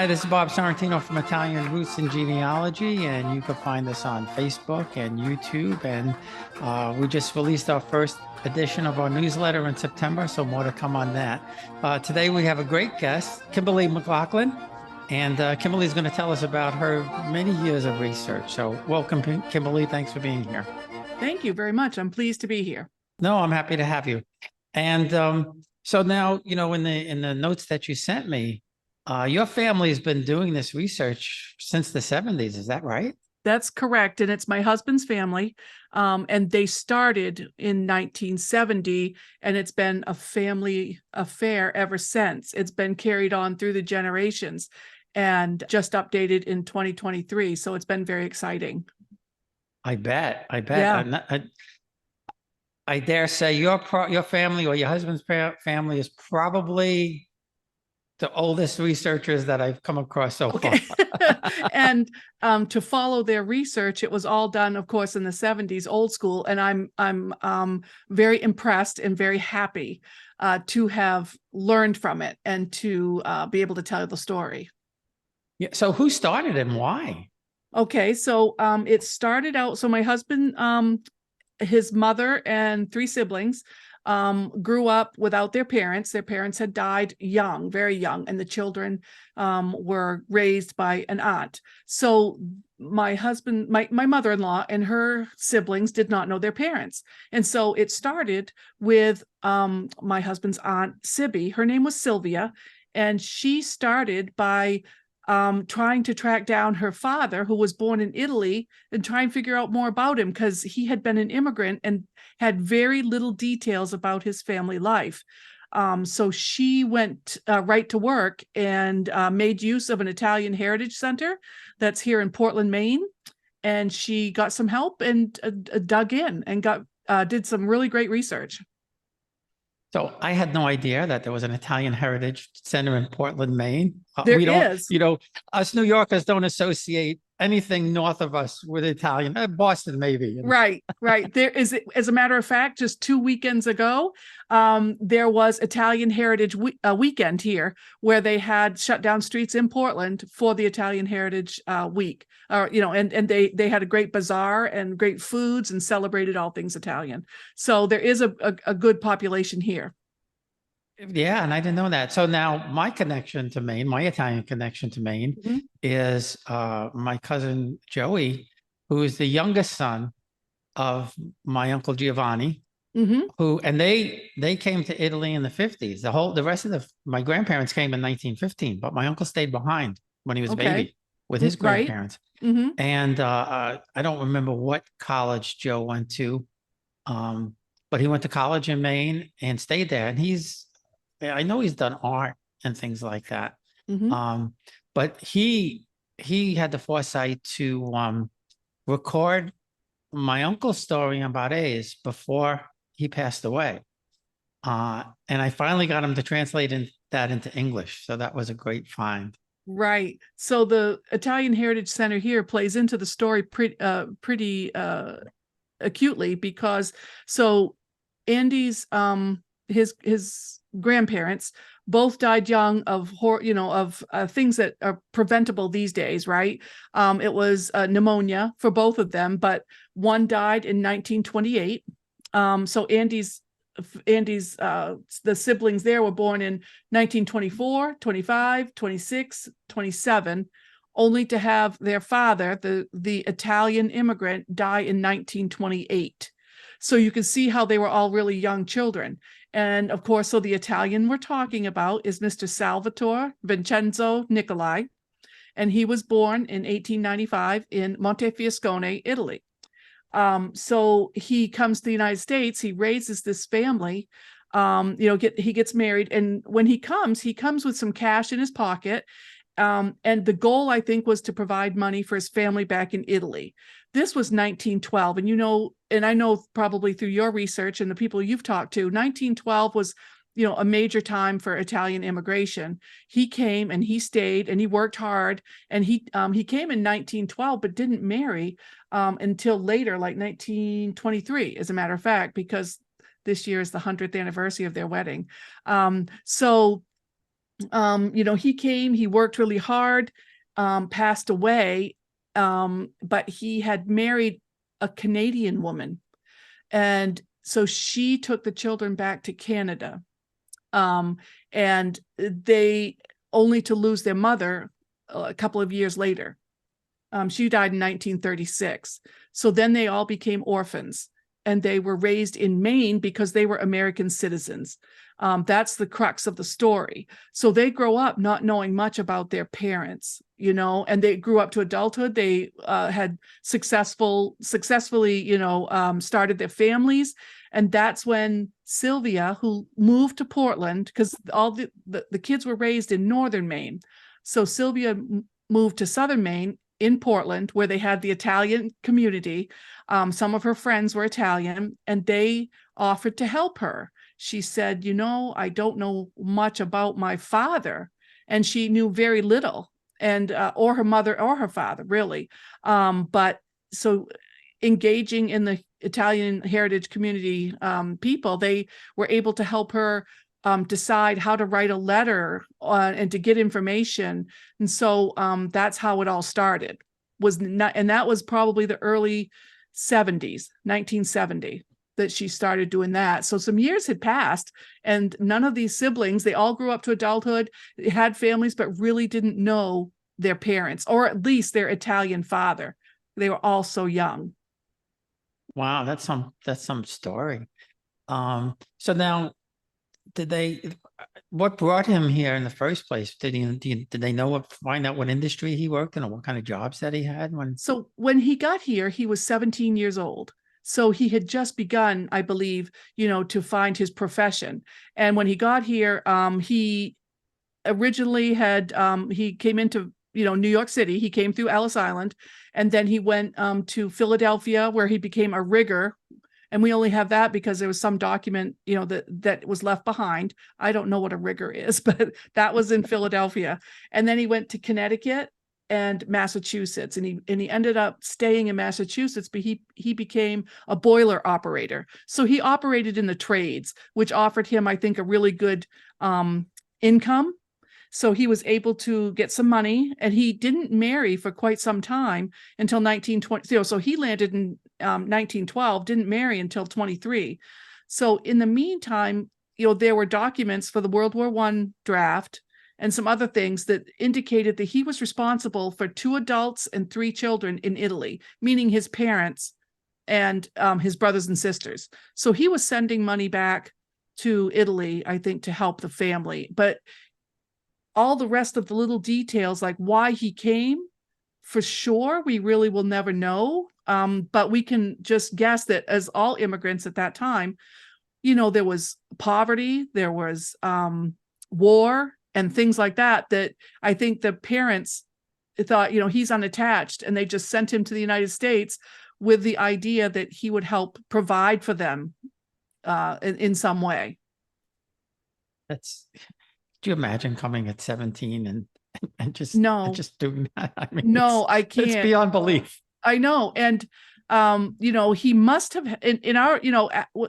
this is Bob Sorrentino from Italian Roots and Genealogy, and you can find us on Facebook and YouTube. And we just released our first edition of our newsletter in September, so more to come on that. Today we have a great guest, Kimberley McLaughlin, and Kimberley is going to tell us about her many years of research. So welcome, Kimberley. Thanks for being here. Thank you very much. I'm pleased to be here. No, I'm happy to have you. And so now, you know, in the notes that you sent me, your family has been doing this research since the 70s. Is that right? That's correct. And it's my husband's family. And they started in 1970, and it's been a family affair ever since. It's been carried on through the generations and just updated in 2023. So it's been very exciting. I bet. Yeah. I dare say your family or your husband's family is probably the oldest researchers that I've come across so far. And to follow their research, it was all done, of course, in the 70s, old school. And I'm very impressed and very happy to have learned from it and to be able to tell the story. Yeah. So who started and why? Okay, so it started out, so my husband, his mother and three siblings grew up without their parents. Their parents had died young, very young, and the children were raised by an aunt. So my husband, my mother-in-law and her siblings did not know their parents. And so it started with my husband's aunt, Sibby. Her name was Sylvia, and she started by trying to track down her father, who was born in Italy, and try and figure out more about him because he had been an immigrant and had very little details about his family life. So she went right to work and made use of an Italian Heritage Center that's here in Portland, Maine. And she got some help and dug in and did some really great research. So I had no idea that there was an Italian Heritage Center in Portland, Maine. There is. You know, us New Yorkers don't associate anything north of us with Italian. Boston, maybe. You know? Right. There is, as a matter of fact, just 2 weekends ago, there was Italian Heritage Weekend here, where they had shut down streets in Portland for the Italian Heritage Week. And they had a great bazaar and great foods and celebrated all things Italian. So there is a good population here. Yeah, and I didn't know that. So now my connection to Maine, my Italian connection to Maine, is my cousin Joey, who is the youngest son of my uncle Giovanni, and they came to Italy in the 50s. The rest of my grandparents came in 1915, but my uncle stayed behind when he was a baby with his grandparents. And I don't remember what college Joe went to, but he went to college in Maine and stayed there. And I know he's done art and things like that. But he had the foresight to record my uncle's story in Barres before he passed away. And I finally got him to translate that into English. So that was a great find. Right. So the Italian Heritage Center here plays into the story pretty acutely, because so Andy's his grandparents both died young of things that are preventable these days, right? It was pneumonia for both of them, but one died in 1928. So Andy's the siblings there were born in 1924, 25, 26, 27, only to have their father, the Italian immigrant, die in 1928. So you can see how they were all really young children. And of course, so the Italian we're talking about is Mr. Salvatore Vincenzo Nicolai. And he was born in 1895 in Montefiascone, Italy. So he comes to the United States, he raises this family, he gets married. And when he comes with some cash in his pocket. And the goal, I think, was to provide money for his family back in Italy. This was 1912. And I know probably through your research and the people you've talked to, 1912 was, a major time for Italian immigration. He came and he stayed and he worked hard, and he came in 1912, but didn't marry until later, like 1923, as a matter of fact, because this year is the 100th anniversary of their wedding. So He came, he worked really hard, passed away, but he had married a Canadian woman. And so she took the children back to Canada. And they only to lose their mother a couple of years later. She died in 1936. So then they all became orphans, and they were raised in Maine because they were American citizens. That's the crux of the story. So they grow up not knowing much about their parents, and they grew up to adulthood. They had successfully, started their families. And that's when Sylvia, who moved to Portland, because all the kids were raised in northern Maine. So Sylvia moved to southern Maine in Portland, where they had the Italian community. Some of her friends were Italian, and they offered to help her. She said, I don't know much about my father. And she knew very little, and or her mother or her father, really. But so engaging in the Italian heritage community people, they were able to help her decide how to write a letter and to get information. And so that's how it all started. And that was probably the early 70s, 1970, that she started doing that. So some years had passed, and none of these siblings, they all grew up to adulthood, had families, but really didn't know their parents, or at least their Italian father. They were all so young. Wow, that's some story. So now, what brought him here in the first place? Did they find out what industry he worked in, or what kind of jobs that he had So when he got here, he was 17 years old. So he had just begun, I believe, to find his profession. And when he got here, he originally he came into, New York City. He came through Ellis Island, and then he went to Philadelphia, where he became a rigger. And we only have that because there was some document, that was left behind. I don't know what a rigger is, but that was in Philadelphia. And then he went to Connecticut and Massachusetts, and he ended up staying in Massachusetts, but he became a boiler operator. So he operated in the trades, which offered him, I think, a really good income. So he was able to get some money, and he didn't marry for quite some time until 1920. So he landed in 1912, didn't marry until 23. So in the meantime, there were documents for the World War I draft and some other things that indicated that he was responsible for 2 adults and 3 children in Italy, meaning his parents and his brothers and sisters. So he was sending money back to Italy, I think, to help the family. But all the rest of the little details, like why he came, for sure, we really will never know. But we can just guess that, as all immigrants at that time, there was poverty, there was war and things like that, that I think the parents thought, he's unattached, and they just sent him to the United States with the idea that he would help provide for them in some way. Do you imagine coming at 17 and just doing that? I mean, no, I can't. It's beyond belief. I know. And he must have, in our,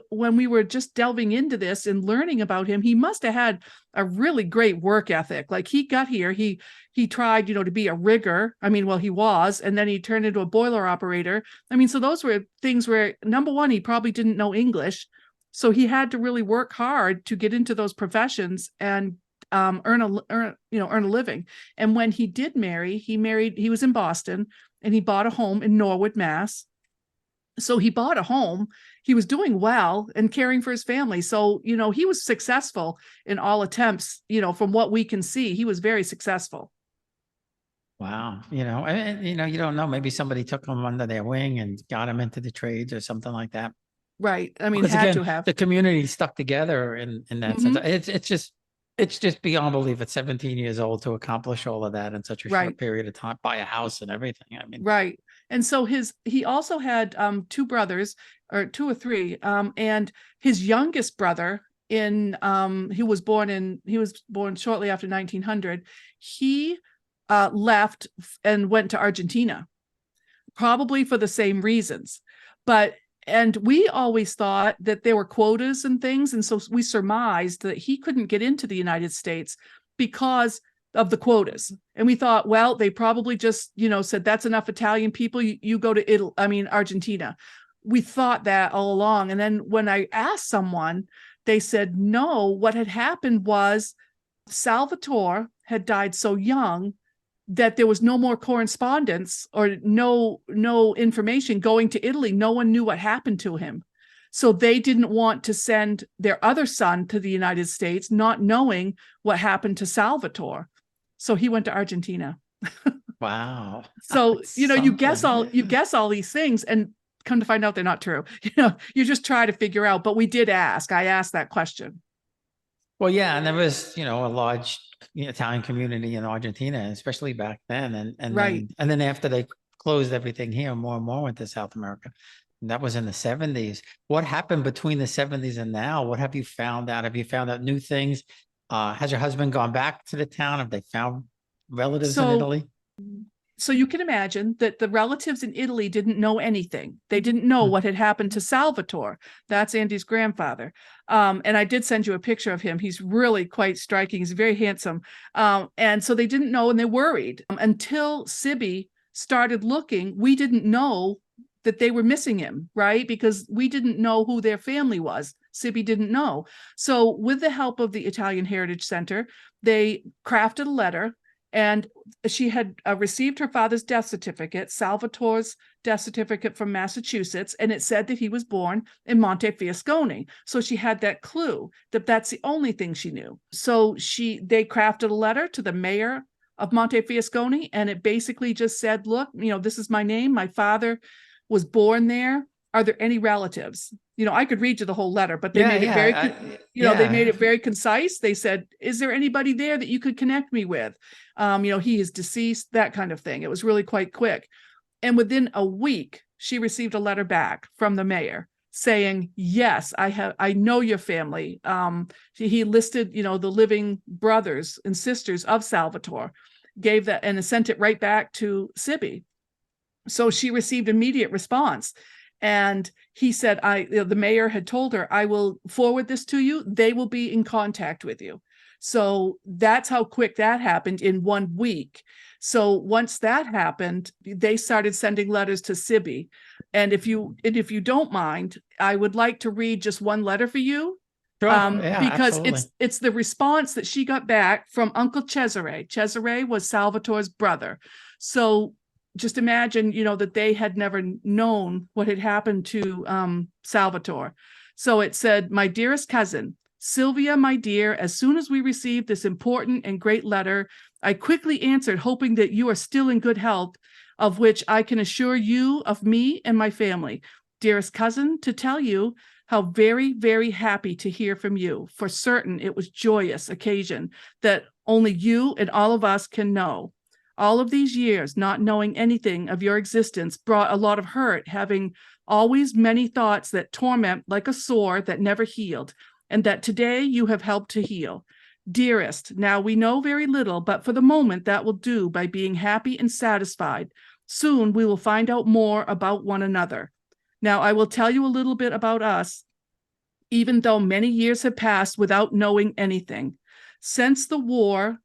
when we were just delving into this and learning about him, he must have had a really great work ethic. Like, he got here, he tried, to be a rigger. I mean, well, he was, and then he turned into a boiler operator. I mean, so those were things where, number one, he probably didn't know English. So he had to really work hard to get into those professions and earn a living. And when he did marry, he was in Boston, and he bought a home in Norwood, Mass. So he bought a home. He was doing well and caring for his family. So, he was successful in all attempts, from what we can see. He was very successful. Wow. And, you don't know, maybe somebody took him under their wing and got him into the trades or something like that. Right. I mean, the community stuck together in that sense. It's just beyond belief at 17 years old to accomplish all of that in such a short period of time, buy a house and everything. I mean, right. And so he also had 2 brothers, or 2 or 3, and his youngest brother, he was born shortly after 1900. He left and went to Argentina, probably for the same reasons. And we always thought that there were quotas and things. And so we surmised that he couldn't get into the United States because of the quotas. And we thought, well, they probably just, said that's enough Italian people. You go to Argentina. We thought that all along. And then when I asked someone, they said, no, what had happened was Salvatore had died so young that there was no more correspondence or no information going to Italy. No one knew what happened to him. So they didn't want to send their other son to the United States, not knowing what happened to Salvatore. So he went to Argentina. Wow. So, you guess all these things, and come to find out they're not true. You just try to figure out, but we did ask. I asked that question. Well, yeah, and there was, a large Italian community in Argentina, especially back then. And Right. then after they closed everything here, more and more went to South America. And that was in the 70s. What happened between the 70s and now? What have you found out? Have you found out new things? Has your husband gone back to the town? Have they found relatives in Italy? So you can imagine that the relatives in Italy didn't know anything. They didn't know what had happened to Salvatore. That's Andy's grandfather. And I did send you a picture of him. He's really quite striking. He's very handsome. And so they didn't know, and they're worried. Until Sibby started looking, we didn't know that they were missing him, right? Because we didn't know who their family was. Sibby didn't know. So with the help of the Italian Heritage Center, they crafted a letter, and she had received her father's death certificate, Salvatore's death certificate from Massachusetts, and it said that he was born in Montefiascone. So she had that clue that that's the only thing she knew. So they crafted a letter to the mayor of Montefiascone, and it basically just said, look, this is my name. My father was born there. Are there any relatives? I could read you the whole letter, but they made it very, they made it very concise. They said, is there anybody there that you could connect me with? He is deceased, that kind of thing. It was really quite quick. And within a week, she received a letter back from the mayor saying, yes, I know your family. He listed, the living brothers and sisters of Salvatore, gave that and sent it right back to Sibby. So she received immediate response. And he said, the mayor had told her, I will forward this to you. They will be in contact with you. So that's how quick that happened in 1 week. So once that happened, they started sending letters to Sibby. And if you don't mind, I would like to read just one letter for you. Sure. Because absolutely. it's the response that she got back from Uncle Cesare. Cesare was Salvatore's brother. So just imagine, that they had never known what had happened to Salvatore. So it said, my dearest cousin, Sylvia, my dear, as soon as we received this important and great letter, I quickly answered, hoping that you are still in good health, of which I can assure you of me and my family. Dearest cousin, to tell you how very, very happy to hear from you. For certain, it was joyous occasion that only you and all of us can know. All of these years, not knowing anything of your existence brought a lot of hurt, having always many thoughts that torment like a sore that never healed, and that today you have helped to heal. Dearest, now we know very little, but for the moment that will do by being happy and satisfied. Soon we will find out more about one another. Now I will tell you a little bit about us, even though many years have passed without knowing anything. Since the war,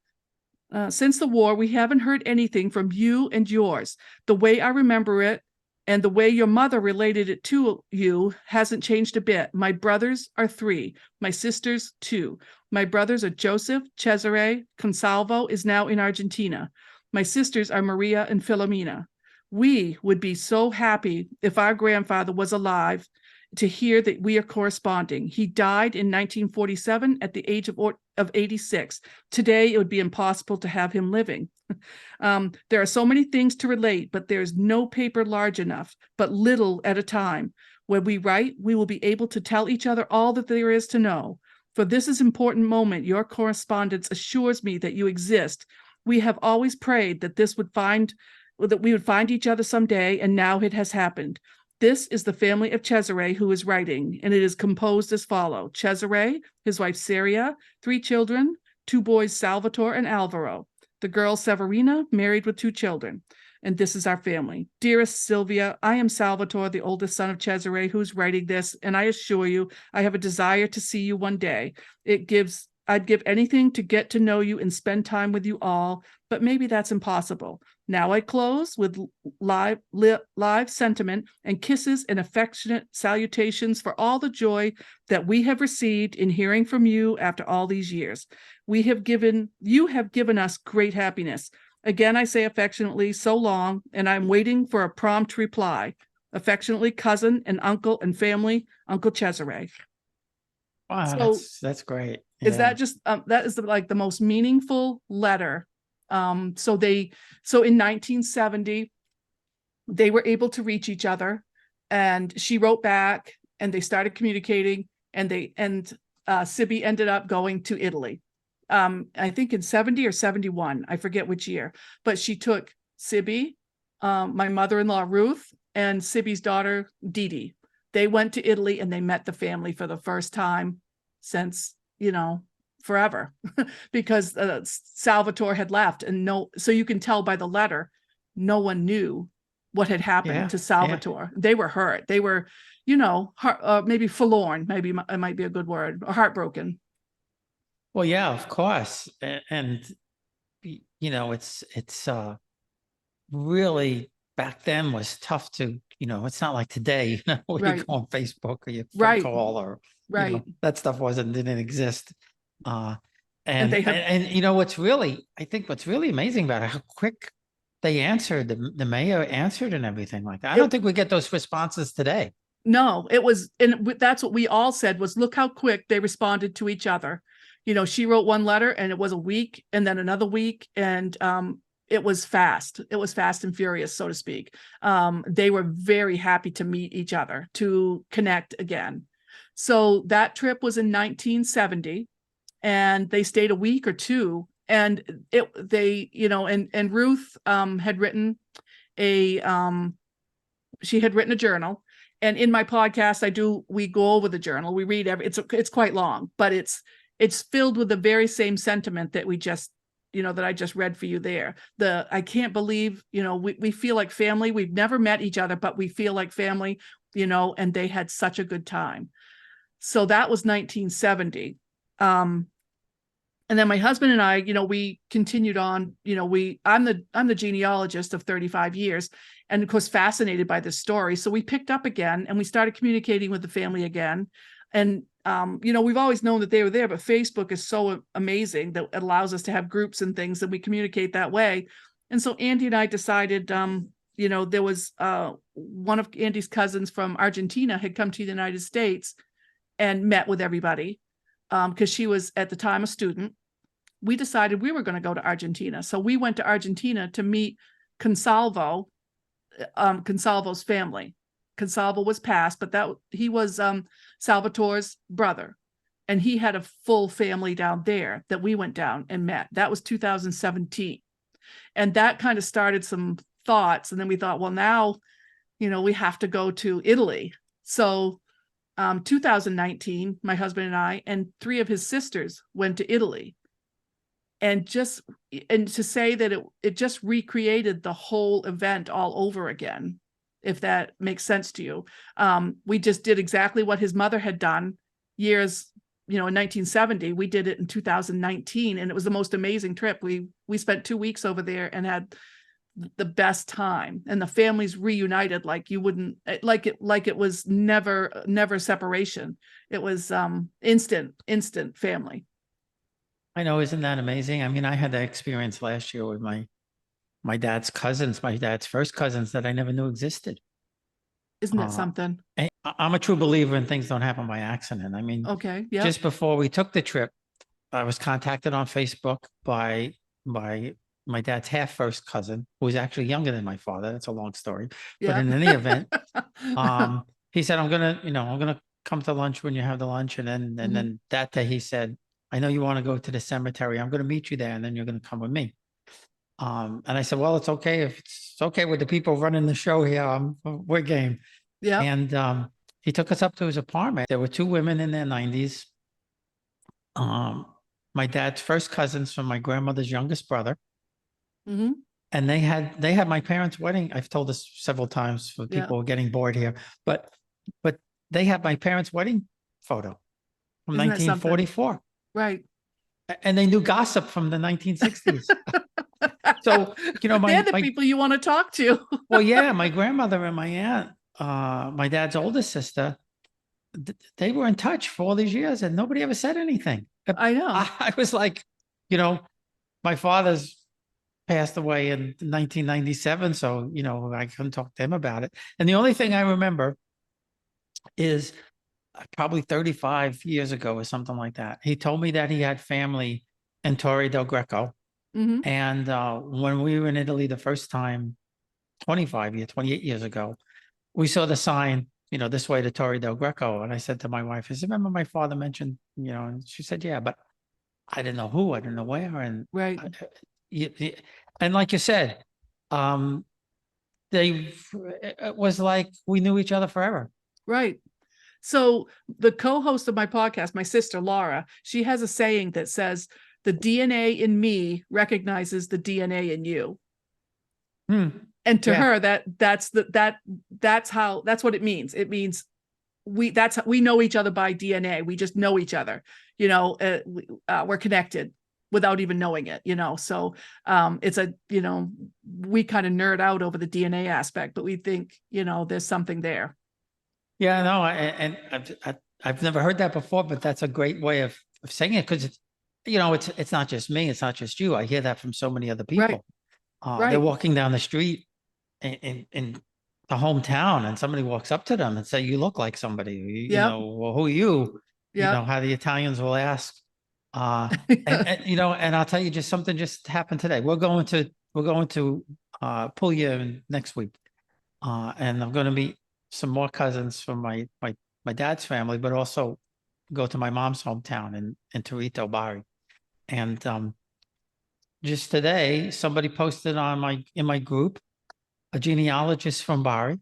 we haven't heard anything from you and yours. The way I remember it and the way your mother related it to you hasn't changed a bit. My brothers are 3, my sisters 2. My brothers are Joseph, Cesare, Consalvo is now in Argentina. My sisters are Maria and Filomena. We would be so happy if our grandfather was alive to hear that we are corresponding. He died in 1947 at the age of 86. Today, it would be impossible to have him living. There are so many things to relate, but there's no paper large enough, but little at a time. When we write, we will be able to tell each other all that there is to know. For this is important moment, your correspondence assures me that you exist. We have always prayed that we would find each other someday, and now it has happened. This is the family of Cesare who is writing, and it is composed as follows. Cesare, his wife Seria, 3 children, 2 boys, Salvatore and Alvaro. The girl Severina, married with 2 children. And this is our family. Dearest Sylvia, I am Salvatore, the oldest son of Cesare, who is writing this, and I assure you, I have a desire to see you one day. It gives I'd give anything to get to know you and spend time with you all, but maybe that's impossible. Now I close with live sentiment and kisses and affectionate salutations for all the joy that we have received in hearing from you after all these years. You have given us great happiness. Again, I say affectionately, so long, and I'm waiting for a prompt reply. Affectionately, cousin and uncle and family, Uncle Cesare. Wow, So that's great. is Yeah. that just that is like the most meaningful letter. So in 1970, they were able to reach each other, and she wrote back, and they started communicating, and Sibby ended up going to Italy. I think in 70 or 71, I forget which year, but she took Sibby, my mother-in-law Ruth, and Sibby's daughter Dee Dee. They went to Italy and they met the family for the first time since, forever, because Salvatore had left, and so you can tell by the letter, no one knew what had happened to Salvatore. Yeah. They were hurt. They were, maybe forlorn, maybe it might be a good word, or heartbroken. Well, yeah, of course. And it's really, back then was tough to, it's not like today, where you go on Facebook or you phone call, or, that stuff didn't exist. And I think what's really amazing about it, how quick they answered, the mayor answered and everything like that. I don't think we get those responses today. No, it was, and that's what we all said was, look how quick they responded to each other. She wrote one letter and it was a week, and then another week, and it was fast. It was fast and furious, so to speak. They were very happy to meet each other, to connect again. So that trip was in 1970, and they stayed a week or two. And and Ruth had written she had written a journal. And in my podcast, we go over the journal. We read it's quite long, but it's filled with the very same sentiment that we just, that I just read for you there. I can't believe, we feel like family. We've never met each other, but we feel like family, and they had such a good time. So that was 1970. And then my husband and I, we continued on, I'm the genealogist of 35 years, and of course, fascinated by this story. So we picked up again and we started communicating with the family again. And, we've always known that they were there, but Facebook is so amazing that it allows us to have groups and things, and we communicate that way. And so Andy and I decided, there was one of Andy's cousins from Argentina had come to the United States and met with everybody. Because she was at the time a student. We decided we were going to go to Argentina. So we went to Argentina to meet Consalvo's family. Consalvo was passed, but he was Salvatore's brother. And he had a full family down there that we went down and met. That was 2017. And that kind of started some thoughts. And then we thought, well, now, we have to go to Italy. So 2019, my husband and I and 3 of his sisters went to Italy, and to say that it just recreated the whole event all over again, if that makes sense to you. We just did exactly what his mother had done years, in 1970. We did it in 2019, and it was the most amazing trip. We spent 2 weeks over there and had the best time, and the families reunited like you wouldn't, like it was never separation. It was instant family. I know, isn't that amazing? I mean, I had that experience last year with my dad's cousins, my dad's first cousins that I never knew existed. Isn't it something? I'm a true believer in things don't happen by accident. I mean, okay, yeah. Just before we took the trip, I was contacted on Facebook by my dad's half first cousin, who was actually younger than my father. That's a long story. Yeah. But in any event, he said, I'm gonna come to lunch when you have the lunch. And then that day he said, I know you want to go to the cemetery. I'm gonna meet you there, and then you're gonna come with me. And I said, well, it's okay. If it's okay with the people running the show here, we're game. Yeah. And he took us up to his apartment. There were 2 women in their 90s. My dad's first cousins from my grandmother's youngest brother. Mm-hmm. And they had my parents' wedding. I've told this several times for people getting bored here, but they had my parents' wedding photo from 1944. Right. And they knew gossip from the 1960s. So, they're the people you want to talk to. well, yeah, my grandmother and my aunt, my dad's oldest sister, they were in touch for all these years and nobody ever said anything. I know. I was like, my father's passed away in 1997. So, I couldn't talk to him about it. And the only thing I remember is probably 35 years ago or something like that. He told me that he had family in Torre del Greco. And when we were in Italy the first time, 28 years ago, we saw the sign, this way to Torre del Greco. And I said to my wife, I said, remember my father mentioned, and she said, yeah, but I didn't know who, I didn't know where. And right. And like you said, it was like we knew each other forever. Right. So the co-host of my podcast, my sister, Laura, she has a saying that says, the DNA in me recognizes the DNA in you. And to her, that's what it means. It means we know each other by DNA. We just know each other, we're connected without even knowing it, so it's we kind of nerd out over the DNA aspect, but we think, there's something there. Yeah, no, and I've never heard that before, but that's a great way of saying it, because it's not just me, it's not just you. I hear that from so many other people. Right. They're walking down the street in the hometown, and somebody walks up to them and say, "You look like somebody." Well, who are you? How the Italians will ask. And I'll tell you, something just happened today. We're going to Puglia next week, and I'm going to meet some more cousins from my dad's family, but also go to my mom's hometown in Torito Bari. And just today, somebody posted in my group, a genealogist from Bari.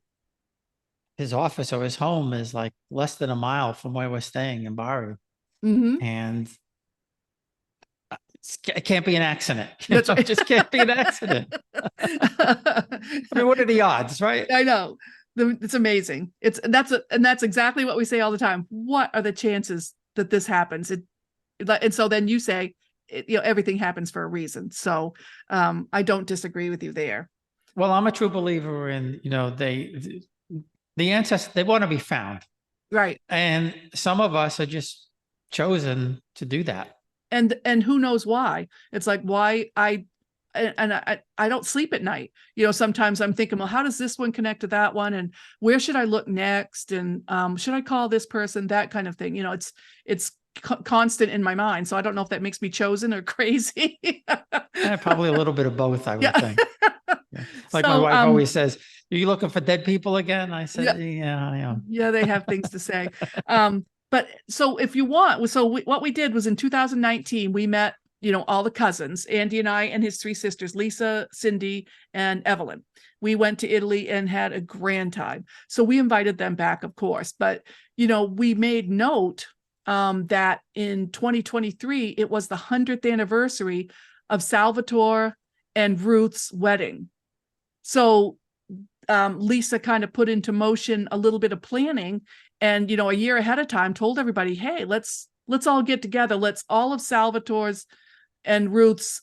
His office or his home is like less than a mile from where we're staying in Bari. And it can't be an accident. It just can't be an accident. I mean, what are the odds, right? I know. It's amazing. That's exactly what we say all the time. What are the chances that this happens? And so then you say, everything happens for a reason. So I don't disagree with you there. Well, I'm a true believer in, the ancestors, they want to be found. Right. And some of us are just chosen to do that. And who knows why? It's like, why I don't sleep at night. Sometimes I'm thinking, well, how does this one connect to that one? And where should I look next? And should I call this person? That kind of thing. It's constant in my mind. So I don't know if that makes me chosen or crazy. Probably a little bit of both, I would think. Yeah. Like my wife always says, are you looking for dead people again? I said, yeah, I am. Yeah, they have things to say. But so if you want, what we did was in 2019, we met, all the cousins, Andy and I and his three sisters, Lisa, Cindy, and Evelyn. We went to Italy and had a grand time. So we invited them back, of course. But, we made note that in 2023, it was the 100th anniversary of Salvatore and Ruth's wedding. So Lisa kind of put into motion a little bit of planning, and a year ahead of time told everybody, hey, let's all get together. Let's all of Salvatore's and Ruth's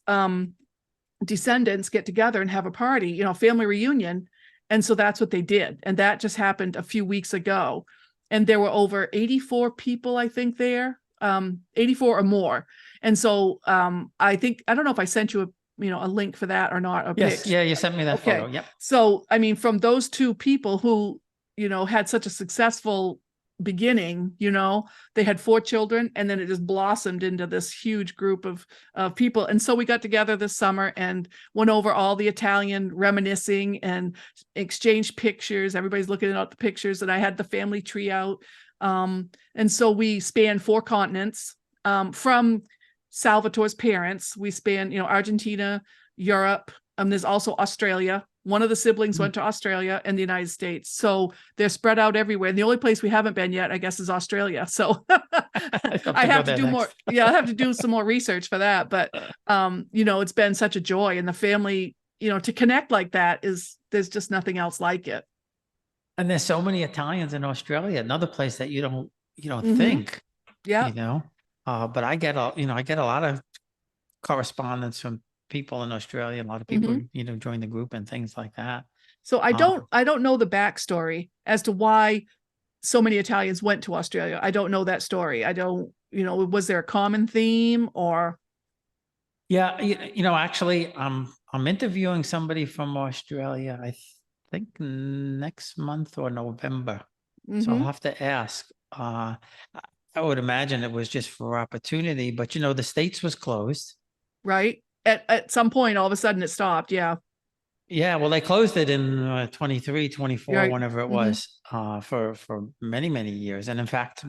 descendants get together and have a party, family reunion. And so that's what they did. And that just happened a few weeks ago. And there were over 84 people, I think, there, 84 or more. And so I don't know if I sent you a link for that or not. Yes. Yeah. You sent me that photo. Yep. So, I mean, from those two people who, had such a successful beginning, they had 4 children, and then it just blossomed into this huge group of people. And so we got together this summer and went over all the Italian reminiscing and exchanged pictures. Everybody's looking at the pictures, and I had the family tree out. And so we spanned 4 continents, from Salvatore's parents. We span, Argentina, Europe. There's also Australia. One of the siblings went to Australia and the United States. So they're spread out everywhere. And the only place we haven't been yet, I guess, is Australia. So I have to do more. Yeah, I have to do some more research for that. But, it's been such a joy. And the family, to connect like that there's just nothing else like it. And there's so many Italians in Australia, another place that you don't think, yeah, but I get a lot of correspondence from people in Australia. A lot of people, join the group and things like that. So I don't know the backstory as to why so many Italians went to Australia. I don't know that story. I don't, was there a common theme or? Yeah, actually, I'm interviewing somebody from Australia, I think next month or November. So I'll have to ask. I would imagine it was just for opportunity, but the States was closed. Right. At some point, all of a sudden it stopped. Yeah. Yeah, well, they closed it in 23, 24, Right. whenever it was, for many, many years. And in fact,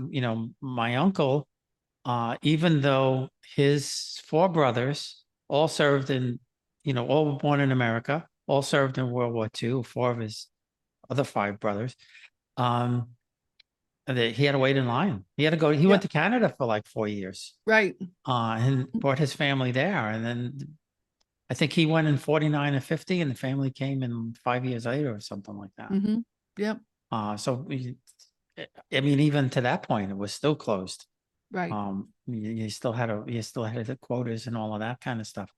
my uncle, even though his four brothers all served in, all born in America, all served in World War II, four of his other five brothers, he had to wait in line. He had to go, he went to Canada for like 4 years. Right. And brought his family there. And then I think he went in 49 and 50 and the family came in 5 years later or something like that. Yep. So I mean, even to that point, it was still closed. Right. You still had the quotas and all of that kind of stuff.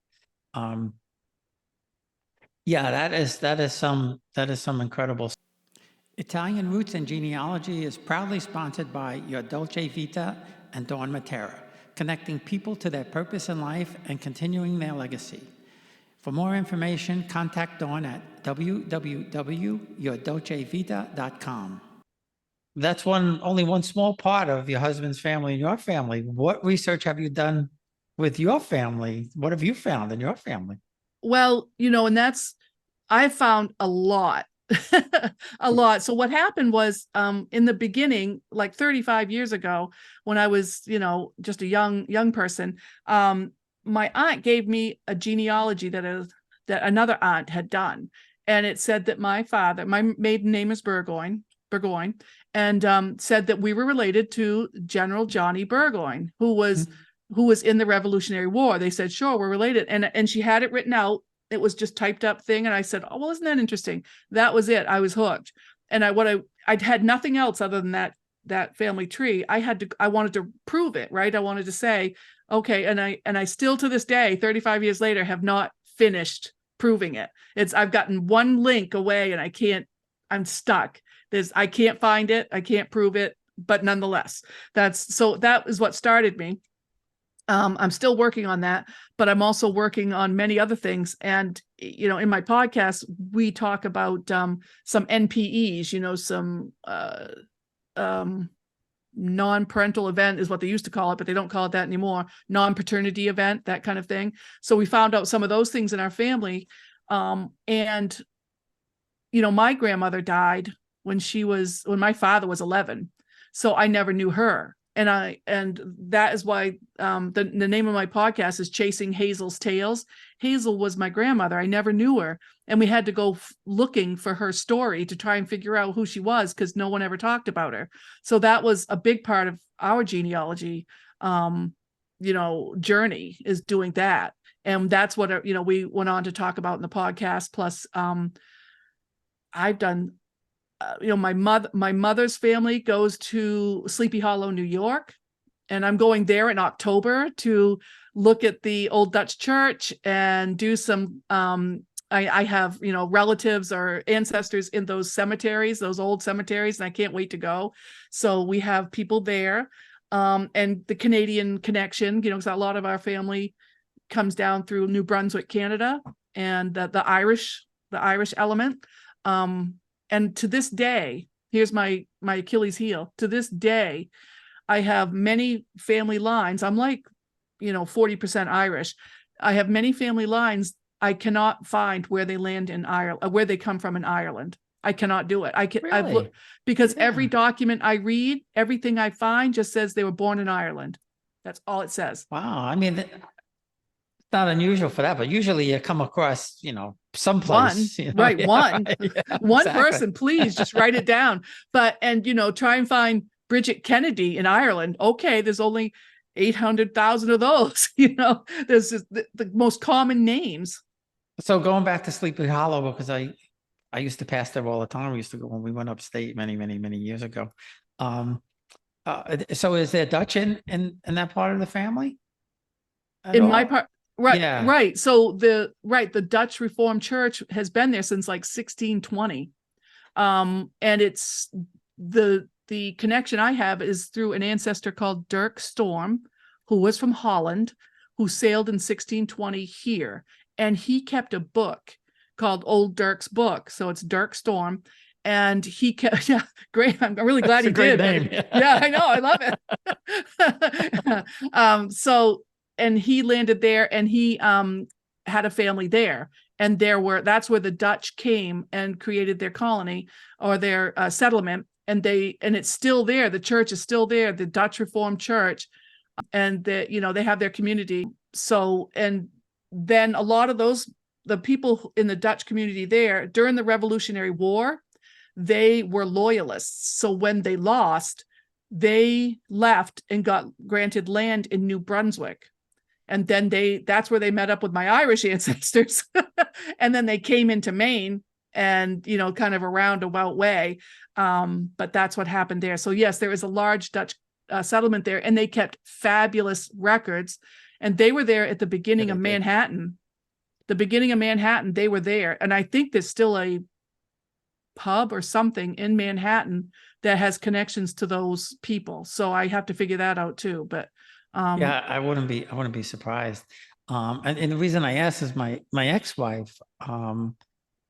Yeah, that is some incredible. Italian Roots and Genealogy is proudly sponsored by Your Dolce Vita and Dawn Matera, connecting people to their purpose in life and continuing their legacy. For more information, contact Dawn at www.yourdolcevita.com. That's only one small part of your husband's family and your family. What research have you done with your family? What have you found in your family? Well, and I found a lot, a lot. So what happened was, in the beginning, like 35 years ago, when I was, just a young person, my aunt gave me a genealogy that another aunt had done. And it said that my maiden name is Burgoyne, and said that we were related to General Johnny Burgoyne, who was in the Revolutionary War. They said, sure, we're related. And she had it written out. It was just typed up thing. And I said, oh, well, isn't that interesting? That was it. I was hooked. And I'd had nothing else other than that family tree. I wanted to prove it, right? I wanted to say, okay. And I still to this day, 35 years later, have not finished proving it. I've gotten one link away and I'm stuck. I can't find it. I can't prove it, but nonetheless, that is what started me. I'm still working on that, but I'm also working on many other things. And, in my podcast, we talk about, some NPEs, some, non-parental event is what they used to call it, but they don't call it that anymore. Non-paternity event, that kind of thing. So we found out some of those things in our family. And, my grandmother died when my father was 11. So I never knew her. And that is why, the name of my podcast is Chasing Hazel's Tales. Hazel was my grandmother. I never knew her. And we had to go looking for her story to try and figure out who she was, because no one ever talked about her. So that was a big part of our genealogy, journey, is doing that. And that's what, we went on to talk about in the podcast. Plus, I've done, my mother's family goes to Sleepy Hollow, New York, and I'm going there in October to look at the old Dutch church and do some, I have, relatives or ancestors in those cemeteries, those old cemeteries, and I can't wait to go. So we have people there, and the Canadian connection, because a lot of our family comes down through New Brunswick, Canada, and the Irish element. And to this day, here's my Achilles heel. To this day, I have many family lines. I'm like, 40% Irish. I have many family lines. I cannot find where they land in Ireland, where they come from in Ireland. I cannot do it. I've looked, because every document I read, everything I find just says they were born in Ireland. That's all it says. Wow. I mean, it's not unusual for that, but usually you come across, someplace. One, right? One. Yeah, One exactly. person, please just write it down. But, and, try and find Bridget Kennedy in Ireland. Okay, there's only 800,000 of those, there's just the most common names. So going back to Sleepy Hollow, because I used to pass there all the time. We used to go when we went upstate many, many, many years ago. So is there Dutch in that part of the family? In my part, Right, Yeah. right. So the Dutch Reformed Church has been there since like 1620. And it's the connection I have is through an ancestor called Dirk Storm, who was from Holland, who sailed in 1620 here. And he kept a book called Old Dirk's Book. So it's Dirk Storm. And he kept, yeah, great. I'm really glad That's a he great did. But name. yeah, I know. I love it. So, and he landed there and he had a family there. And that's where the Dutch came and created their colony or their settlement. And it's still there. The church is still there, the Dutch Reformed Church. And they have their community. So, and then a lot of the people in the Dutch community there during the Revolutionary War, they were loyalists. So when they lost, they left and got granted land in New Brunswick. And then that's where they met up with my Irish ancestors. And then they came into Maine and, kind of a roundabout way. But that's what happened there. So yes, there is a large Dutch settlement there, and they kept fabulous records. And they were there at the beginning of Manhattan. The beginning of Manhattan, they were there. And I think there's still a pub or something in Manhattan that has connections to those people. So I have to figure that out too. But yeah, I wouldn't be surprised. And the reason I asked is my ex-wife,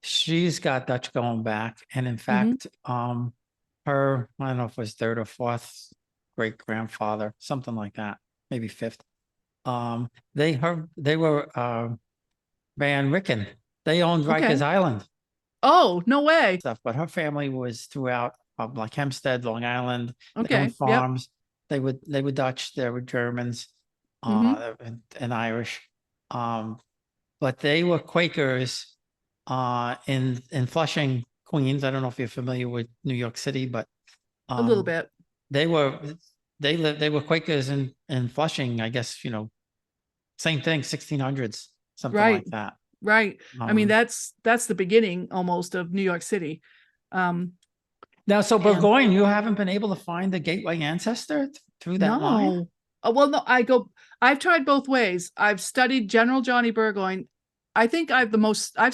she's got Dutch going back. And in fact, her, I don't know if it was third or fourth great grandfather, something like that, maybe fifth. They were Van Ricken. They owned Rikers Island. Oh, no way. Stuff, but her family was throughout like Hempstead, Long Island. They Okay. owned farms. Yep. They were Dutch, they were Germans, and Irish. But they were Quakers in Flushing, Queens. I don't know if you're familiar with New York City, but a little bit. They were Quakers in Flushing, I guess, same thing, 1600s, something like that. Right. I mean, that's the beginning almost of New York City. Now, so Burgoyne, you haven't been able to find the gateway ancestor through that line? Well, no, I've tried both ways. I've studied General Johnny Burgoyne. I think I've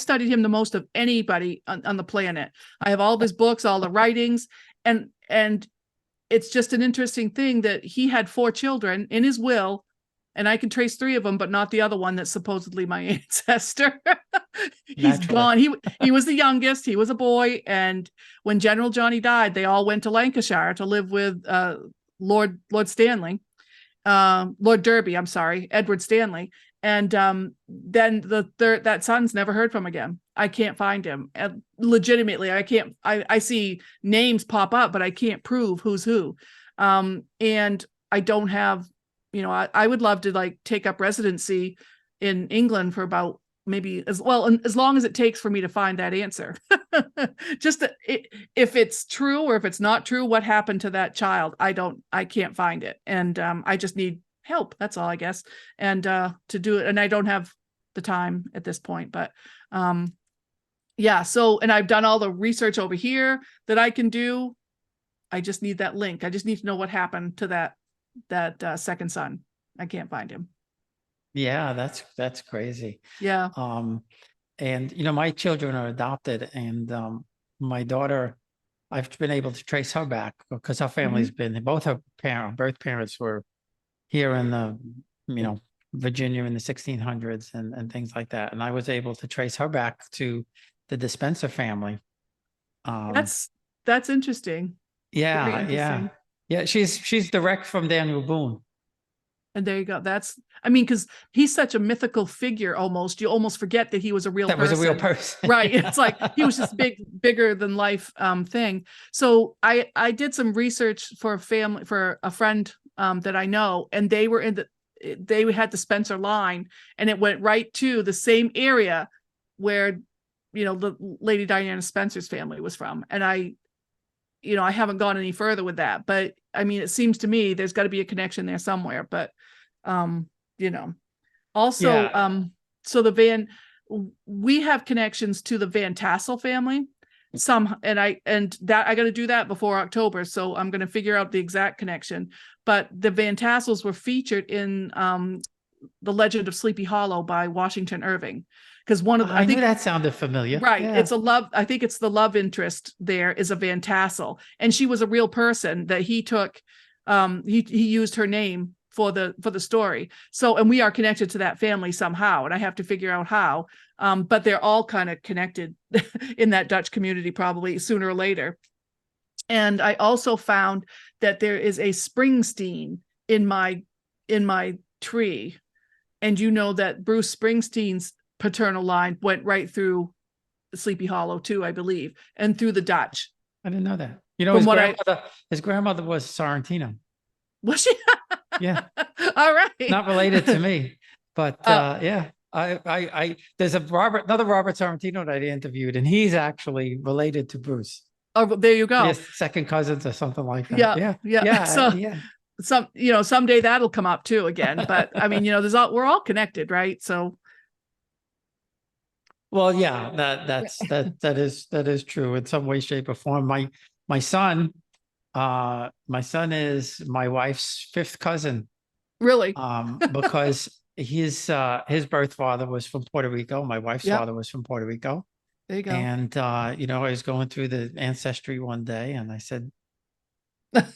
studied him the most of anybody on the planet. I have all of his books, all the writings, and it's just an interesting thing that he had 4 children in his will, and I can trace 3 of them, but not the other one that's supposedly my ancestor. He's gone. He was the youngest. He was a boy. And when General Johnny died, they all went to Lancashire to live with Lord Stanley, Lord Derby, I'm sorry, Edward Stanley. And then that son's never heard from again. I can't find him. Legitimately, I can't. I see names pop up, but I can't prove who's who. And I don't have, I would love to take up residency in England for about maybe as long as it takes for me to find that answer. Just if it's true or if it's not true, what happened to that child? I can't find it. And I just need help. That's all, I guess. And to do it. And I don't have the time at this point, but yeah. So, and I've done all the research over here that I can do. I just need that link. I just need to know what happened to that second son. I can't find him. Yeah, that's crazy. Yeah. And my children are adopted, and my daughter, I've been able to trace her back because her family's been, both her birth parents were here in the, Virginia in the 1600s and things like that. And I was able to trace her back to the Dispenser family. That's interesting. Yeah. Interesting. Yeah. She's direct from Daniel Boone. And there you go. Because he's such a mythical figure almost. You almost forget that he was a real person. Was a real person. Right. It's like he was just bigger than life thing. So I did some research for a friend that I know, and they had the Spencer line, and it went right to the same area where, the Lady Diana Spencer's family was from. And I haven't gone any further with that, but I mean, it seems to me there's got to be a connection there somewhere, but, also, so we have connections to the Van Tassel family, and I got to do that before October. So I'm going to figure out the exact connection, but the Van Tassels were featured in, The Legend of Sleepy Hollow by Washington Irving. Because one of the, I knew that sounded familiar. right. Yeah. It's a love. I think it's the love interest there is a Van Tassel, and she was a real person that he took. He used her name for the story. So, and we are connected to that family somehow, and I have to figure out how. But they're all kind of connected in that Dutch community, probably sooner or later. And I also found that there is a Springsteen in my tree, and you know that Bruce Springsteen's paternal line went right through Sleepy Hollow too, I believe, and through the Dutch. I didn't know that. You know, his grandmother was Sorrentino. Was she? Yeah. All right. Not related to me, but yeah. There's another Robert Sorrentino that I interviewed, and he's actually related to Bruce. Oh, there you go. Yes, second cousins or something like that. Yeah. Yeah. So, yeah. Someday that'll come up too again. But I mean, we're all connected, right? So. Well, yeah, that is true in some way, shape, or form. My son is my wife's fifth cousin. Really? Because his birth father was from Puerto Rico. My wife's father was from Puerto Rico. There you go. And I was going through the ancestry one day, and I said, "Did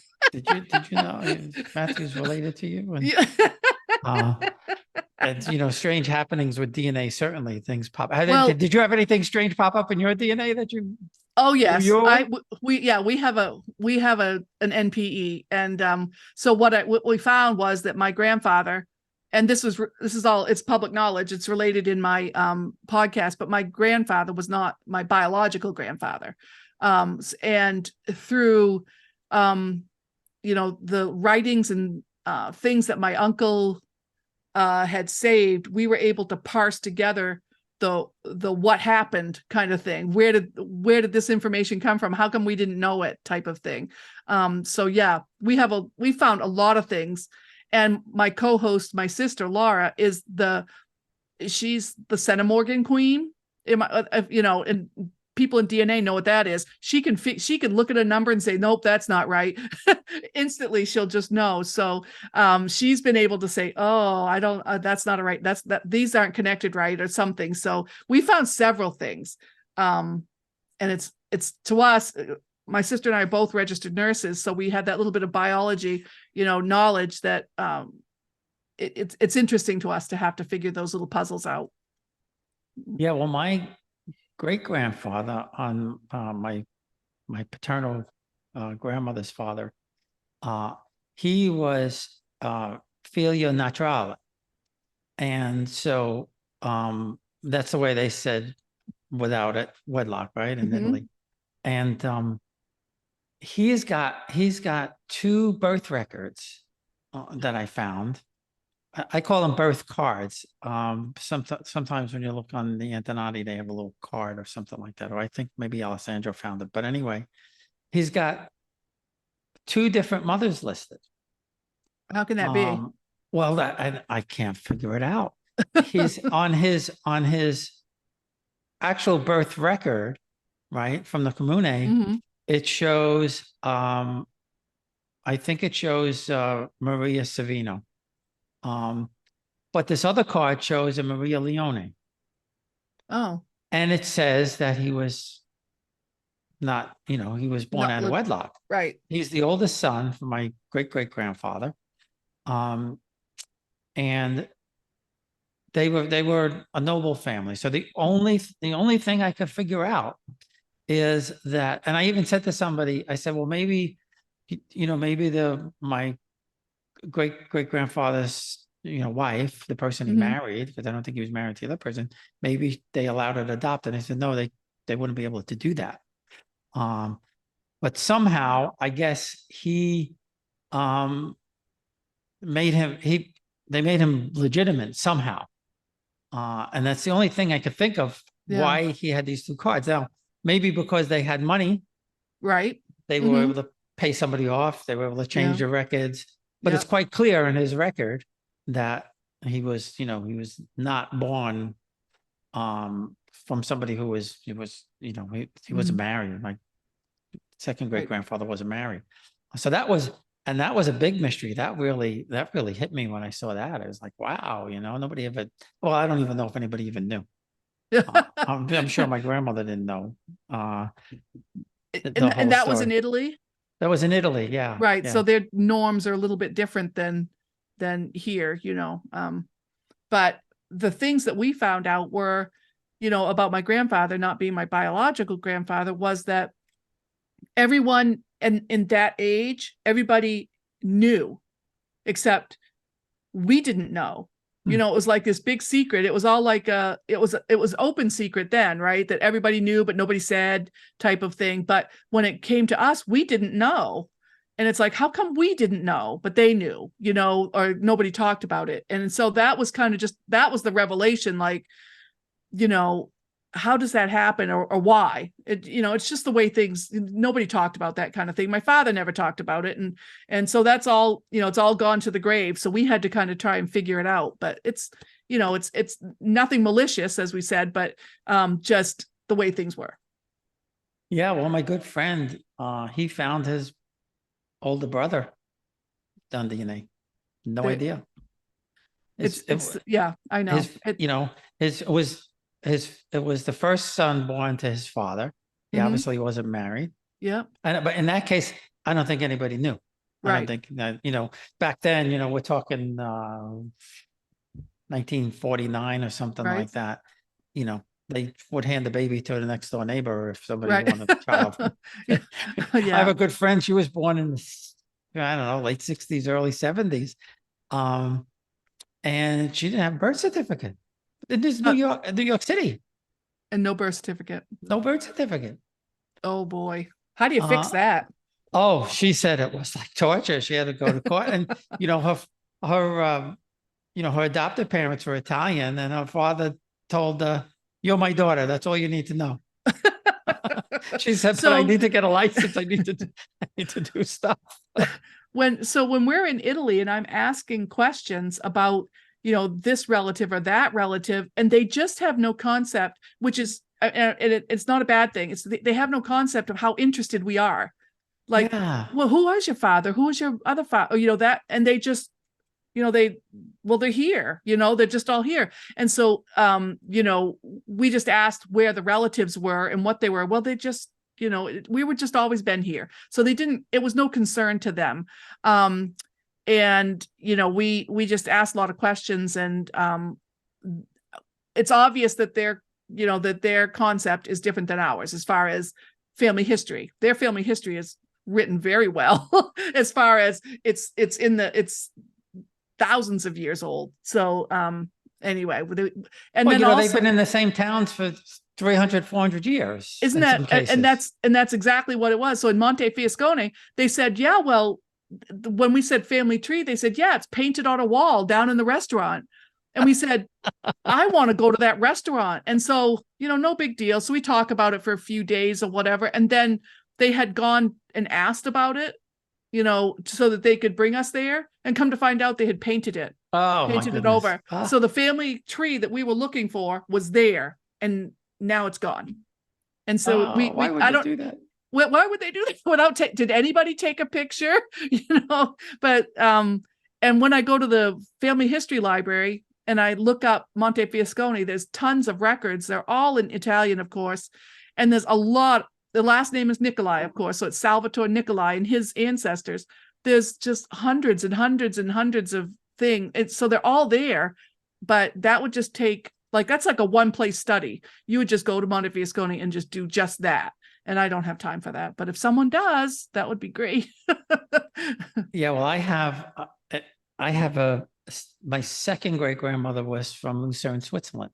you know Matthew's related to you?" And and strange happenings with DNA. Certainly, things pop. Did you have anything strange pop up in your DNA that you? Oh yes, we have an NPE, and so what we found was that my grandfather, and this is all, it's public knowledge, it's related in my podcast, but my grandfather was not my biological grandfather, and through the writings and things that my uncle had saved, we were able to parse together the what happened kind of thing. Where did this information come from? How come we didn't know it type of thing? So yeah, we found a lot of things. And my co-host, my sister Laura, she's the Centimorgan queen. And people in DNA know what that is. She can look at a number and say, nope, that's not right. Instantly, she'll just know. So she's been able to say, oh, I don't, that's not right. These aren't connected right or something. So we found several things. And it's to us, my sister and I are both registered nurses. So we had that little bit of biology, knowledge that it's interesting to us to have to figure those little puzzles out. Yeah. Well, my great-grandfather on my paternal grandmother's father, he was figlio naturale, and so that's the way they said without it, wedlock, right, in Italy. And he's got two birth records that I found. I call them birth cards. Sometimes when you look on the Antonati, they have a little card or something like that. Or I think maybe Alessandro found it. But anyway, he's got two different mothers listed. How can that be? Well, I can't figure it out. He's on his actual birth record, right, from the Comune. It shows, I think it shows Maria Savino. But this other card shows a Maria Leone. Oh. And it says that he was not, he was born out of wedlock. Right. He's the oldest son from my great-great-grandfather. And they were a noble family. So the only thing I could figure out is that, and I even said to somebody, I said, well, maybe, maybe my great-great-grandfather's, wife, the person he married, because I don't think he was married to the other person, maybe they allowed her to adopt. And I said, no, they wouldn't be able to do that. But somehow, I guess they made him legitimate somehow. And that's the only thing I could think of why he had these two cards. Now, maybe because they had money, right? They were able to pay somebody off. They were able to change the records. But it's quite clear in his record that he was not born from somebody who he wasn't married. My second great-grandfather wasn't married. So that was And that was a big mystery. That really hit me when I saw that. I was like, wow, nobody ever, well, I don't even know if anybody even knew. I'm sure my grandmother didn't know the whole And that was in story. Italy, That was in Italy. Yeah. right? Yeah. So their norms are a little bit different than here, but the things that we found out were, about my grandfather not being my biological grandfather, was that everyone in that age, everybody knew, except we didn't know. It was like this big secret. It was all like it was open secret then, right? That everybody knew, but nobody said, type of thing. But when it came to us, we didn't know. And it's like, how come we didn't know, but they knew, or nobody talked about it. And so that was kind of that was the revelation, like, how does that happen, or why? It's just the way things, nobody talked about that kind of thing. My father never talked about it. And so that's all, it's all gone to the grave. So we had to kind of try and figure it out, but it's nothing malicious, as we said, but just the way things were. Yeah. Well, my good friend, he found his older brother done DNA. No idea. Yeah, I know. It was the first son born to his father. He obviously wasn't married. Yeah. But in that case, I don't think anybody knew. I don't think that, back then, we're talking 1949 or something like that. They would hand the baby to the next door neighbor if somebody wanted a child. Yeah. I have a good friend. She was born in I don't know, late 60s, early 70s. And she didn't have a birth certificate. This is New York City. And no birth certificate. No birth certificate. Oh boy. How do you fix that? Oh, she said it was like torture. She had to go to court. And her adopted parents were Italian, and her father told her, "You're my daughter. That's all you need to know." She said, "But I need to get a license. I need to do stuff." When we're in Italy and I'm asking questions about, this relative or that relative, and they just have no concept, which is, it's not a bad thing. They have no concept of how interested we are. Like, well, who was your father? Who was your other father? That, and they just, they're here, they're just all here. And so, we just asked where the relatives were and what they were. Well, they just, we were just always been here. So it was no concern to them. And, we just asked a lot of questions, and it's obvious that their concept is different than ours as far as family history. Their family history is written very well as far as it's thousands of years old. So anyway, and then also, they've been in the same towns for 300, 400 years. Isn't that, and that's exactly what it was. So in Montefiascone, they said, yeah, well, when we said family tree, they said, yeah, it's painted on a wall down in the restaurant. And we said, I want to go to that restaurant. And so, no big deal. So we talk about it for a few days or whatever. And then they had gone and asked about it, so that they could bring us there, and come to find out they had painted it. Painted it over. So the family tree that we were looking for was there, and now it's gone. And so why would they do that? Why would they do that without did anybody take a picture? But and when I go to the family history library and I look up Montefiascone, there's tons of records. They're all in Italian, of course. And there's a lot. The last name is Nicolai, of course. So it's Salvatore Nicolai and his ancestors. There's just hundreds and hundreds and hundreds of things. So they're all there, but that would just take, that's like a one-place study. You would just go to Montefiascone and just do just that. And I don't have time for that. But if someone does, that would be great. Yeah, well, I have my second great grandmother was from Lucerne, Switzerland.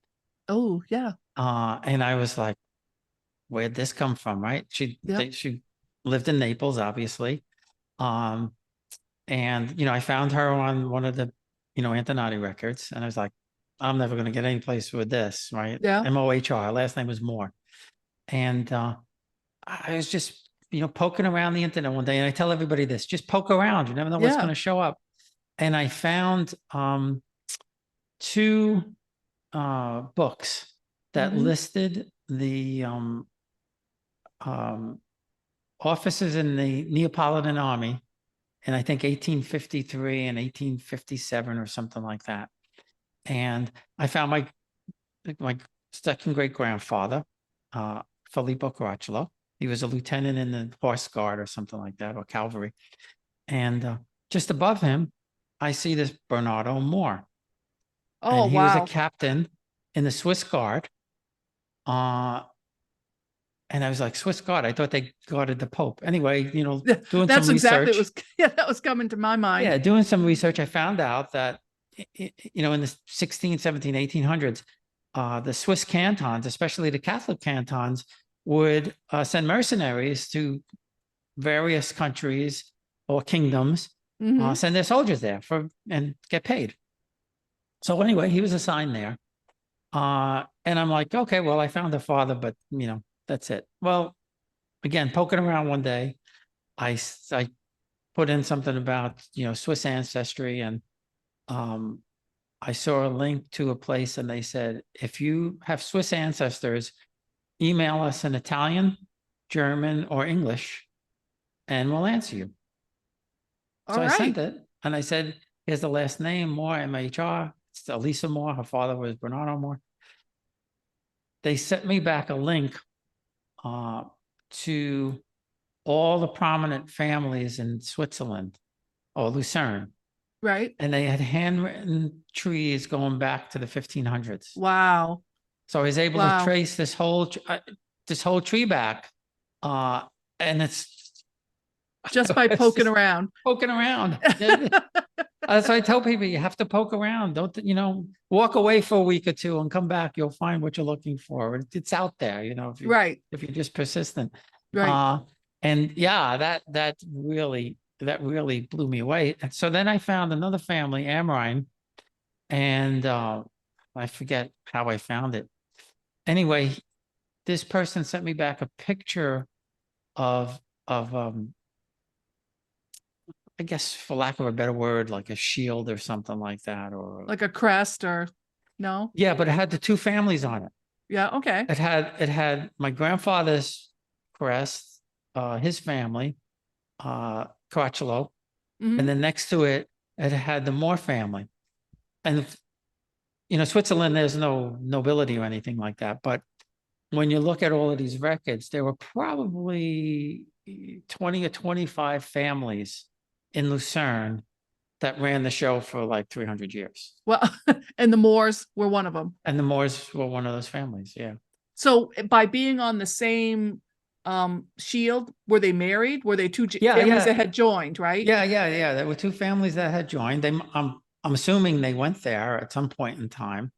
Oh, yeah. And I was like, where'd this come from? Right. She lived in Naples, obviously. And, I found her on one of the, Antonati records. And I was like, I'm never going to get any place with this. Right. Yeah. M-O-H-R. Last name was Moore. And I was just, poking around the internet one day, and I tell everybody this, just poke around. You never know what's going to show up. And I found two books that listed the officers in the Neapolitan army in I think 1853 and 1857 or something like that. And I found my second great grandfather, Filippo Caracciolo. He was a lieutenant in the horse guard or something like that, or cavalry. And just above him, I see this Bernardo Moore. Oh, And he was a wow. captain in the Swiss Guard. And I was like, Swiss Guard, I thought they guarded the Pope. Anyway, doing That's some exactly research. that was coming to my mind. Yeah, doing some research, I found out that, in the 16, 17, 1800s, the Swiss cantons, especially the Catholic cantons, would send mercenaries to various countries or kingdoms, Mhm. send their soldiers there and get paid. So anyway, he was assigned there. And I'm like, okay, well, I found a father, but that's it. Well, again, poking around one day, I put in something about, Swiss ancestry, and I saw a link to a place, and they said, if you have Swiss ancestors, email us in Italian, German, or English, and we'll answer you. All So I sent right. it, and I said, here's the last name, Moore, M-H-R. It's Elisa Moore. Her father was Bernardo Moore. They sent me back a link to all the prominent families in Switzerland or Lucerne. Right. And they had handwritten trees going back to the 1500s. Wow. So I was able to Wow. trace this whole tree back. And it's Just by it's poking just around. poking around. That's why I tell people, you have to poke around. Don't, walk away for a week or two and come back. You'll find what you're looking for. It's out there, Right. if you're just persistent. Right. And yeah, that really blew me away. And so then I found another family, Amrine, and I forget how I found it. Anyway, this person sent me back a picture of I guess, for lack of a better word, like a shield or something like that, or Like a crest or no? yeah, but it had the two families on it. Yeah. Okay. It had my grandfather's crest, his family, Caracciolo, Mhm. and then next to it, it had the Moore family. And Switzerland, there's no nobility or anything like that. But when you look at all of these records, there were probably 20 or 25 families in Lucerne that ran the show for like 300 years. Well, and the Moors were one of them. And the Moores were one of those families. Yeah. So by being on the same shield, were they married? Were they two Yeah, families yeah. that had joined, right? Yeah. There were two families that had joined. I'm assuming they went there at some point in time.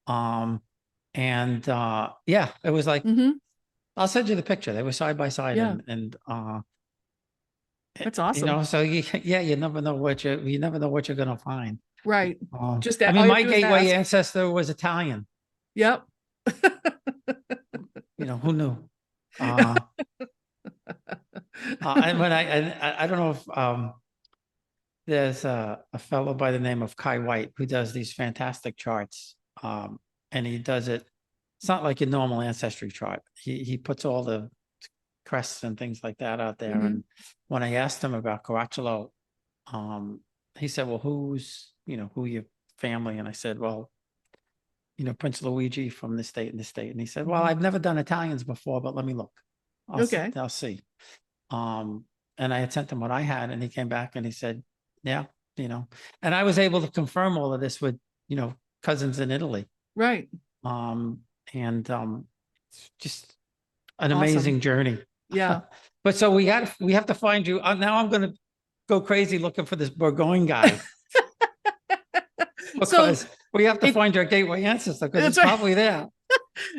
And yeah, it was like, Mm-hmm. I'll send you the picture. They were side by side, Yeah. and That's awesome. so you never know what you're gonna find. Right. Just I that mean, all you my have to do is gateway ask. ancestor was Italian. Yep. Who knew? And when I don't know if there's a fellow by the name of Kai White who does these fantastic charts. And he does it. It's not like your normal ancestry chart. He puts all the crests and things like that out there. Mhm. And when I asked him about Caracciolo, he said, well, who your family? And I said, well, Prince Luigi from this state and this state. And he said, well, I've never done Italians before, but let me look. Okay. I'll see. And I had sent him what I had, and he came back and he said, yeah, and I was able to confirm all of this with, cousins in Italy. Right. It's just an Awesome. amazing journey. Yeah. But so we have to find you. Now I'm going to go crazy looking for this Burgoyne guy. Because we have to find your gateway ancestor, because it's probably there.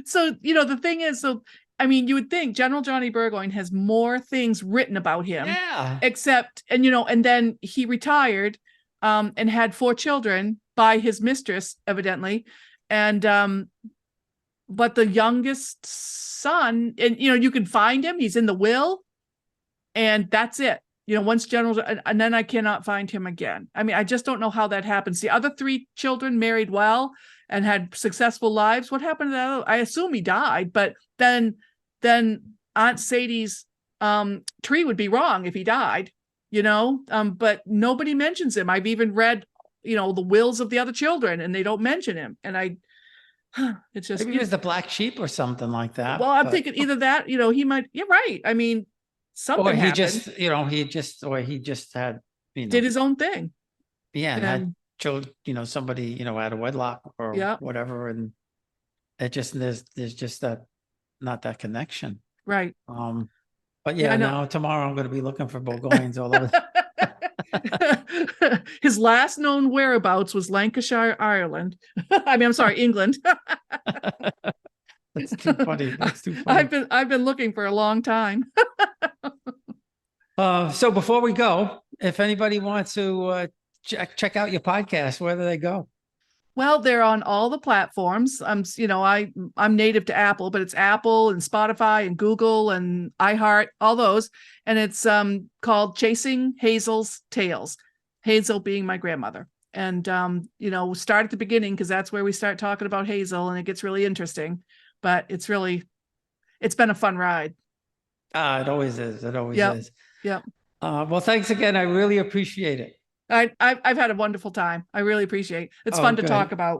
So, the thing is, I mean, you would think General Johnny Burgoyne has more things written about him. Yeah. Except, and then he retired and had 4 children by his mistress, evidently. And but the youngest son, and you can find him, he's in the will, and that's it. Once General, and then I cannot find him again. I mean, I just don't know how that happens. The other 3 children married well and had successful lives. What happened to that? I assume he died, but then Aunt Sadie's tree would be wrong if he died. but nobody mentions him. I've even read, the wills of the other children, and they don't mention him. And it's just, Maybe he was the black sheep or something like that. well, I'm thinking either that, he might, you're right. I mean, something or he happened. he just had, Did his own thing. yeah, and had children, somebody, out of wedlock or whatever. And it just, there's just not that connection. Right. But now tomorrow I'm going to be looking for Bourgoignes all over. His last known whereabouts was Lancashire, Ireland. I'm sorry, England. That's too funny. That's too funny. I've been looking for a long time. So before we go, if anybody wants to check out your podcast, where do they go? Well, they're on all the platforms. I'm native to Apple, but it's Apple and Spotify and Google and iHeart, all those. And it's called Chasing Hazel's Tales. Hazel being my grandmother. And start at the beginning, because that's where we start talking about Hazel, and it gets really interesting. But it's been a fun ride. It always is. It always is. Yep. Well, thanks again. I really appreciate it. I've had a wonderful time. I really appreciate it. It's fun to talk about.